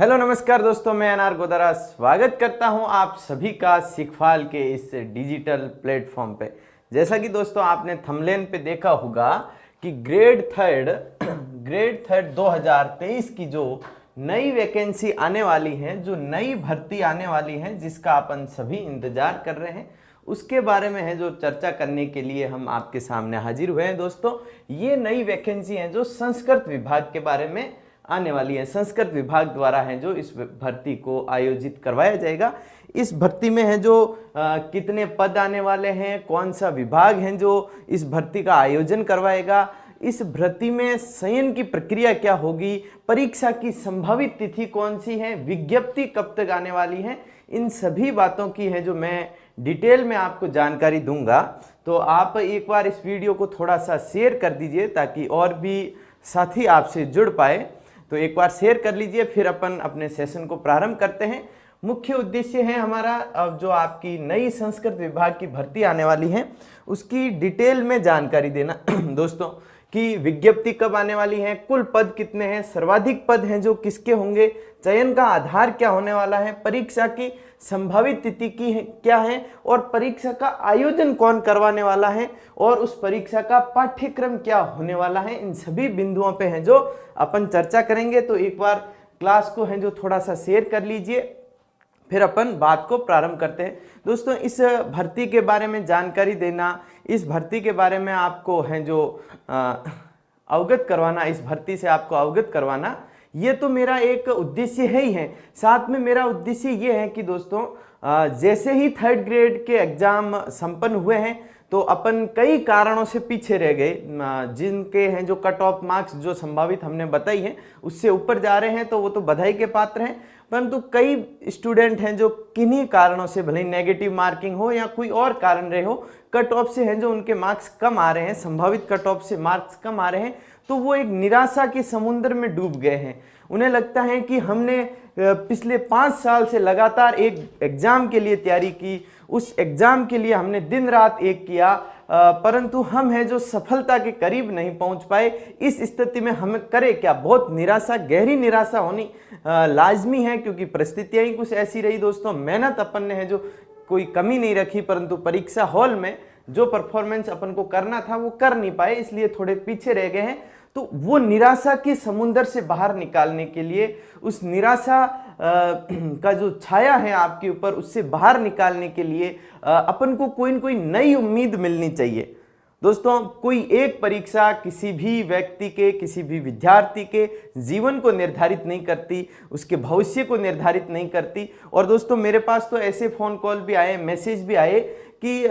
Hello नमस्कार दोस्तों, मैं अनार गोदारा स्वागत करता हूं आप सभी का सिखफाल के इस डिजिटल प्लेटफॉर्म पे। जैसा कि दोस्तों आपने थंबनेल पे देखा होगा कि ग्रेड थर्ड 2023 की जो नई वैकेंसी आने वाली है, जो नई भर्ती आने वाली है, जिसका अपन सभी इंतजार कर रहे हैं, उसके बारे में है जो चर्चा करने के लिए हम आपके सामने हाजिर हुए हैं। दोस्तों ये नई वैकेंसी है जो संस्कृत विभाग के बारे में आने वाली है। संस्कृत विभाग द्वारा है जो इस भर्ती को आयोजित करवाया जाएगा। इस भर्ती में है जो कितने पद आने वाले हैं, कौन सा विभाग है जो इस भर्ती का आयोजन करवाएगा, इस भर्ती में चयन की प्रक्रिया क्या होगी, परीक्षा की संभावित तिथि कौन सी है, विज्ञप्ति कब तक आने वाली है, इन सभी बातों की है जो मैं डिटेल में आपको जानकारी दूंगा। तो आप एक बार इस वीडियो को थोड़ा सा शेयर कर दीजिए ताकि और भी साथी आपसे जुड़ पाए। तो एक बार शेयर कर लीजिए, फिर अपन अपने सेशन को प्रारंभ करते हैं। मुख्य उद्देश्य है हमारा अब जो आपकी नई संस्कृत विभाग की भर्ती आने वाली है उसकी डिटेल में जानकारी देना दोस्तों, कि विज्ञप्ति कब आने वाली है, कुल पद कितने हैं, सर्वाधिक पद हैं जो किसके होंगे, चयन का आधार क्या होने वाला है, परीक्षा की संभावित तिथि की क्या है, और परीक्षा का आयोजन कौन करवाने वाला है, और उस परीक्षा का पाठ्यक्रम क्या होने वाला है, इन सभी बिंदुओं पे है जो अपन चर्चा करेंगे। तो एक बार क्लास को है जो थोड़ा सा शेयर कर लीजिए, फिर अपन बात को प्रारंभ करते हैं। दोस्तों इस भर्ती के बारे में जानकारी देना, इस भर्ती के बारे में आपको है जो अवगत करवाना, इस भर्ती से आपको अवगत करवाना, ये तो मेरा एक उद्देश्य है ही है। साथ में मेरा उद्देश्य ये है कि दोस्तों जैसे ही थर्ड ग्रेड के एग्जाम संपन्न हुए हैं तो अपन कई कारणों से पीछे रह गए, जिनके हैं जो कट ऑफ मार्क्स जो संभावित हमने बताई हैं उससे ऊपर जा रहे हैं, तो वो तो बधाई के पात्र हैं। परंतु कई स्टूडेंट हैं जो किन्हीं कारणों से, भले नेगेटिव मार्किंग हो या कोई और कारण रहे हो, कट ऑफ से हैं जो उनके मार्क्स कम आ रहे हैं, संभावित कट ऑफ से मार्क्स कम आ रहे हैं, तो वो एक निराशा के समुद्र में डूब गए हैं। उन्हें लगता है कि हमने पिछले 5 साल से लगातार एक एग्जाम के लिए तैयारी की, उस एग्जाम के लिए हमने दिन रात एक किया, परंतु हम है जो सफलता के करीब नहीं पहुंच पाए। इस स्थिति में हमें करें क्या, बहुत निराशा, गहरी निराशा होनी लाजमी है, क्योंकि परिस्थितियां ही कुछ ऐसी रही दोस्तों। मेहनत अपन ने है जो कोई कमी नहीं रखी, परंतु परीक्षा हॉल में जो परफॉर्मेंस अपन को करना था वो कर नहीं पाए, इसलिए थोड़े पीछे रह गए हैं। तो वो निराशा के समुद्र से बाहर निकालने के लिए, उस निराशा का जो छाया है आपके ऊपर, उससे बाहर निकालने के लिए अपन को कोई न कोई नई उम्मीद मिलनी चाहिए। दोस्तों कोई एक परीक्षा किसी भी व्यक्ति के, किसी भी विद्यार्थी के जीवन को निर्धारित नहीं करती, उसके भविष्य को निर्धारित नहीं करती। और दोस्तों मेरे पास तो ऐसे फ़ोन कॉल भी आए, मैसेज भी आए कि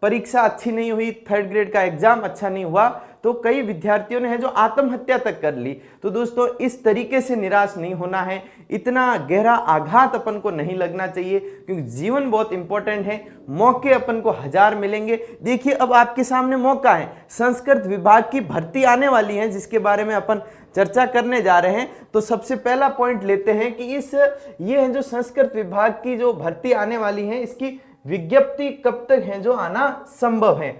परीक्षा अच्छी नहीं हुई, थर्ड ग्रेड का एग्जाम अच्छा नहीं हुआ, तो कई विद्यार्थियों ने है जो आत्महत्या तक कर ली। तो दोस्तों इस तरीके से निराश नहीं होना है, इतना गहरा आघात अपन को नहीं लगना चाहिए, क्योंकि जीवन बहुत इंपॉर्टेंट है। मौके अपन को 1000 मिलेंगे। देखिए अब आपके सामने मौका है, संस्कृत विभाग की भर्ती आने वाली है जिसके बारे में अपन चर्चा करने जा रहे हैं। तो सबसे पहला पॉइंट लेते हैं कि ये है जो संस्कृत विभाग की जो भर्ती आने वाली है, इसकी विज्ञप्ति कब तक है जो आना संभव है।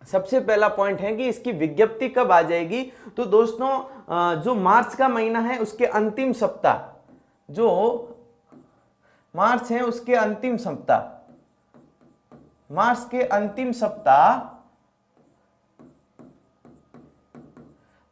सबसे पहला पॉइंट है कि इसकी विज्ञप्ति कब आ जाएगी। तो दोस्तों जो मार्च का महीना है उसके अंतिम सप्ताह, जो मार्च है उसके अंतिम सप्ताह, मार्च के अंतिम सप्ताह,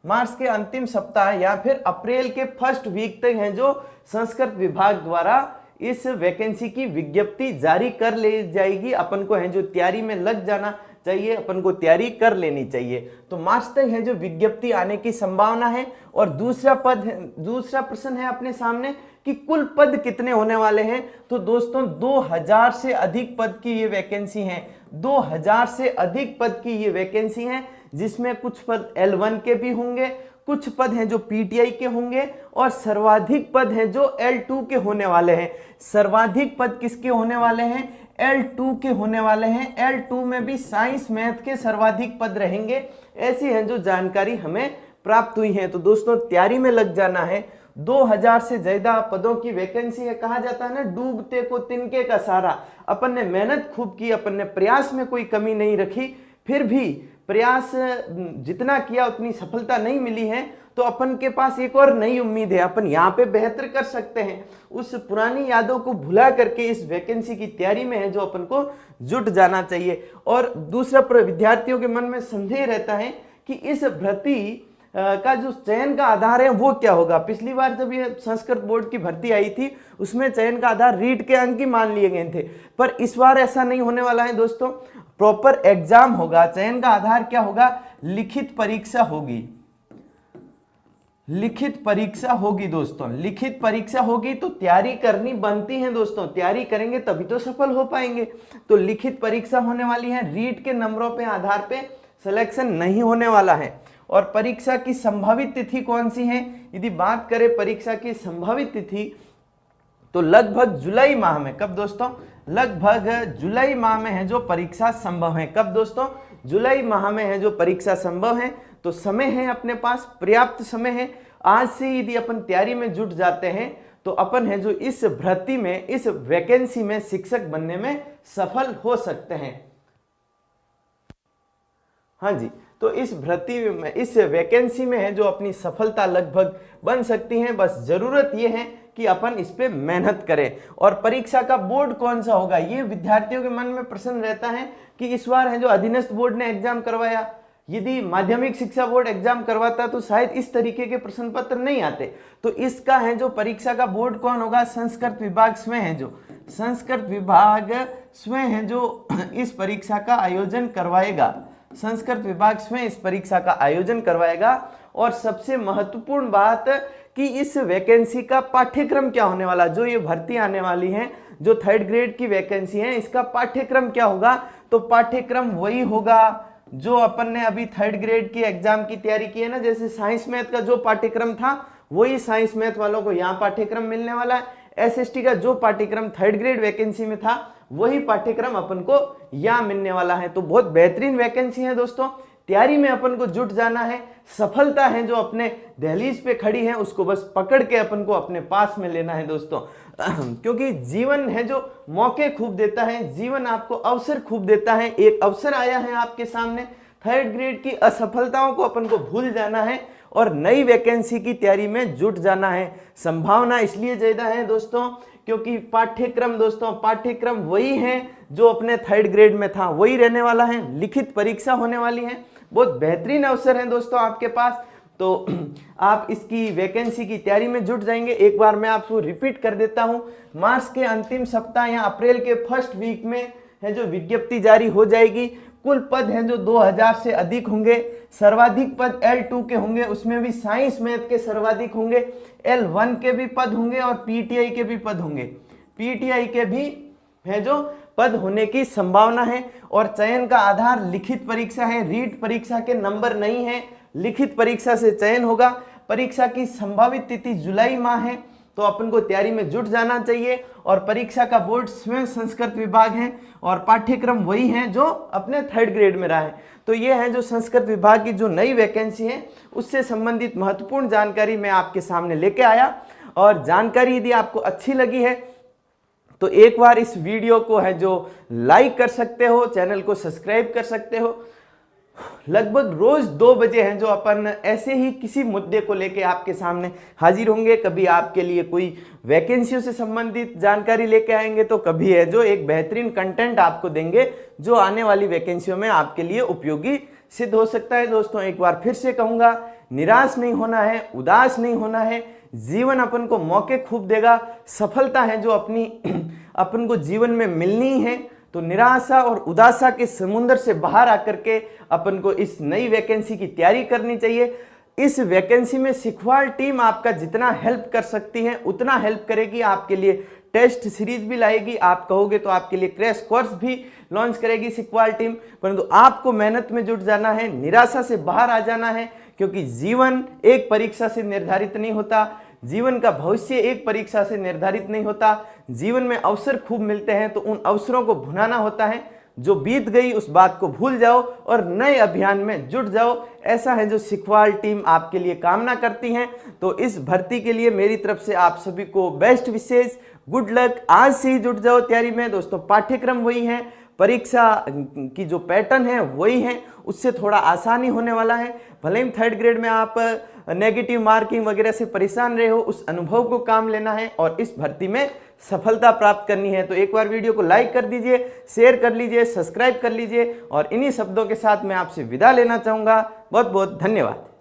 मार्च के अंतिम सप्ताह या फिर अप्रैल के फर्स्ट वीक तक है जो संस्कृत विभाग द्वारा इस वैकेंसी की विज्ञप्ति जारी कर ले जाएगी। अपन को है जो तैयारी में लग जाना चाहिए, अपन को तैयारी कर लेनी चाहिए। तो मार्च तक है जो विज्ञप्ति आने की संभावना है। और दूसरा प्रश्न है अपने सामने कि कुल पद कितने होने वाले हैं। तो दोस्तों 2000 से अधिक पद की ये वैकेंसी है, 2000 से अधिक पद की ये वैकेंसी है, जिसमें कुछ पद L1 के भी होंगे, कुछ पद हैं जो PTI के होंगे, और सर्वाधिक पद हैं जो L2 के होने वाले हैं। सर्वाधिक पद किसके होने वाले हैं, L2 के होने वाले हैं। L2 में भी साइंस मैथ के सर्वाधिक पद रहेंगे, ऐसी है जो जानकारी हमें प्राप्त हुई है। तो दोस्तों तैयारी में लग जाना है। 2000 से ज्यादा पदों की वैकेंसी है, कहा जाता है ना डूबते को तिनके का सहारा। अपन ने मेहनत खूब की, अपन ने प्रयास में कोई कमी नहीं रखी, फिर भी प्रयास जितना किया उतनी सफलता नहीं मिली है। तो अपन के पास एक और नई उम्मीद है, अपन यहाँ पे बेहतर कर सकते हैं। उस पुरानी यादों को भुला करके इस वैकेंसी की तैयारी में है जो अपन को जुट जाना चाहिए। और दूसरा, विद्यार्थियों के मन में संदेह रहता है कि इस भर्ती का जो चयन का आधार है वो क्या होगा। पिछली बार जब ये संस्कृत बोर्ड की भर्ती आई थी उसमें चयन का आधार रीट के अंक ही मान लिए गए थे, पर इस बार ऐसा नहीं होने वाला है दोस्तों। प्रॉपर एग्जाम होगा। चयन का आधार क्या होगा? लिखित परीक्षा होगी। लिखित परीक्षा होगी दोस्तों, लिखित परीक्षा होगी तो तैयारी करनी बनती है दोस्तों। तैयारी करेंगे तभी तो सफल हो पाएंगे। तो लिखित परीक्षा होने वाली है, रीट के नंबरों पे आधार पे सिलेक्शन नहीं होने वाला है। और परीक्षा की संभावित तिथि कौन सी है? यदि बात करें परीक्षा की संभावित तिथि तो लगभग जुलाई माह में। कब दोस्तों? लगभग जुलाई माह में है जो परीक्षा संभव है। कब दोस्तों? जुलाई माह में है जो परीक्षा संभव है। तो समय है अपने पास, पर्याप्त समय है। आज से यदि अपन तैयारी में जुट जाते हैं तो अपन है जो इस भर्ती में, इस वैकेंसी में शिक्षक बनने में सफल हो सकते हैं। हाँ जी, तो इस भर्ती में, इस वैकेंसी में है जो अपनी सफलता लगभग बन सकती है। बस जरूरत यह है कि अपन इस पे मेहनत करें। और परीक्षा का बोर्ड कौन सा होगा, ये विद्यार्थियों के मन में प्रश्न रहता है कि इस बार है जो अधीनस्थ बोर्ड ने एग्जाम करवाया, यदि माध्यमिक शिक्षा बोर्ड एग्जाम करवाता तो शायद इस तरीके के प्रश्न पत्र नहीं आते। तो इसका है जो परीक्षा का बोर्ड कौन होगा? संस्कृत विभाग स्वयं है जो, संस्कृत विभाग स्वयं है जो इस परीक्षा का आयोजन करवाएगा। संस्कृत विभाग स्वयं इस परीक्षा का आयोजन करवाएगा। और सबसे महत्वपूर्ण बात कि इस वैकेंसी का पाठ्यक्रम क्या होने वाला, जो ये भर्ती आने वाली है, जो 3rd ग्रेड की वैकेंसी है, इसका पाठ्यक्रम क्या होगा? तो पाठ्यक्रम वही होगा जो अपन ने अभी 3rd ग्रेड की एग्जाम की तैयारी की है ना। जैसे साइंस मैथ का जो पाठ्यक्रम था वही साइंस मैथ वालों को यहाँ पाठ्यक्रम मिलने वाला है। एसएसटी का जो पाठ्यक्रम 3rd ग्रेड वैकेंसी में था वही पाठ्यक्रम अपन को यहाँ मिलने वाला है। तो बहुत बेहतरीन वैकेंसी है दोस्तों। तैयारी में अपन को जुट जाना है। सफलता है जो अपने दहलीज पे खड़ी है उसको बस पकड़ के अपन को अपने पास में लेना है दोस्तों। क्योंकि जीवन है जो मौके खूब देता है, जीवन आपको अवसर खूब देता है। एक अवसर आया है आपके सामने, 3rd ग्रेड की असफलताओं को अपन को भूल जाना है और नई वैकेंसी की तैयारी में जुट जाना है। संभावना इसलिए ज्यादा है दोस्तों क्योंकि पाठ्यक्रम दोस्तों, पाठ्यक्रम वही है जो अपने 3rd ग्रेड में था, वही रहने वाला है। लिखित परीक्षा होने वाली है। बहुत बेहतरीन अवसर है दोस्तों आपके पास। तो आप इसकी वैकेंसी की तैयारी में जुट जाएंगे। एक बार मैं आपको रिपीट कर देता हूं, मार्च के अंतिम सप्ताह या अप्रैल के फर्स्ट वीक में है जो विज्ञप्ति जारी हो जाएगी। कुल पद हैं जो 2000 से अधिक होंगे। सर्वाधिक पद L2 के होंगे, उसमें भी साइंस मैथ के सर्वाधिक होंगे। L1 के भी पद होंगे और पीटीआई के भी पद होंगे। पीटीआई के भी है जो पद होने की संभावना है। और चयन का आधार लिखित परीक्षा है, रीट परीक्षा के नंबर नहीं है। लिखित परीक्षा से चयन होगा। परीक्षा की संभावित तिथि जुलाई माह है। तो अपन को तैयारी में जुट जाना चाहिए। और परीक्षा का बोर्ड स्वयं संस्कृत विभाग है और पाठ्यक्रम वही है जो अपने 3rd ग्रेड में रहा है। तो ये है जो संस्कृत विभाग की जो नई वैकेंसी है उससे संबंधित महत्वपूर्ण जानकारी मैं आपके सामने लेके आया। और जानकारी यदि आपको अच्छी लगी है तो एक बार इस वीडियो को है जो लाइक कर सकते हो, चैनल को सब्सक्राइब कर सकते हो। लगभग रोज 2 बजे हैं जो अपन ऐसे ही किसी मुद्दे को लेके आपके सामने हाजिर होंगे। कभी आपके लिए कोई वैकेंसियों से संबंधित जानकारी लेके आएंगे तो कभी है जो एक बेहतरीन कंटेंट आपको देंगे जो आने वाली वैकेंसियों में आपके लिए उपयोगी सिद्ध हो सकता है। दोस्तों एक बार फिर से कहूंगा, निराश नहीं होना है, उदास नहीं होना है। जीवन अपन को मौके खूब देगा। सफलता है जो अपनी अपन को जीवन में मिलनी है। तो निराशा और उदासा के समुद्र से बाहर आकर के अपन को इस नई वैकेंसी की तैयारी करनी चाहिए। इस वैकेंसी में सिखवाल टीम आपका जितना हेल्प कर सकती है उतना हेल्प करेगी। आपके लिए टेस्ट सीरीज भी लाएगी, आप कहोगे तो आपके लिए क्रैश कोर्स भी लॉन्च करेगी सिखवाल टीम। परंतु आपको मेहनत में जुट जाना है, निराशा से बाहर आ जाना है। क्योंकि जीवन एक परीक्षा से निर्धारित नहीं होता, जीवन का भविष्य एक परीक्षा से निर्धारित नहीं होता। जीवन में अवसर खूब मिलते हैं तो उन अवसरों को भुनाना होता है। जो बीत गई उस बात को भूल जाओ और नए अभियान में जुट जाओ। ऐसा है जो सिखवाल टीम आपके लिए कामना करती है। तो इस भर्ती के लिए मेरी तरफ से आप सभी को बेस्ट विशेष, गुड लक। आज से ही जुट जाओ तैयारी में दोस्तों। पाठ्यक्रम वही है, परीक्षा की जो पैटर्न है वही है, उससे थोड़ा आसानी होने वाला है। भले ही 3rd ग्रेड में आप नेगेटिव मार्किंग वगैरह से परेशान रहे हो, उस अनुभव को काम लेना है और इस भर्ती में सफलता प्राप्त करनी है। तो एक बार वीडियो को लाइक कर दीजिए, शेयर कर लीजिए, सब्सक्राइब कर लीजिए और इन्हीं शब्दों के साथ मैं आपसे विदा लेना चाहूंगा। बहुत बहुत धन्यवाद।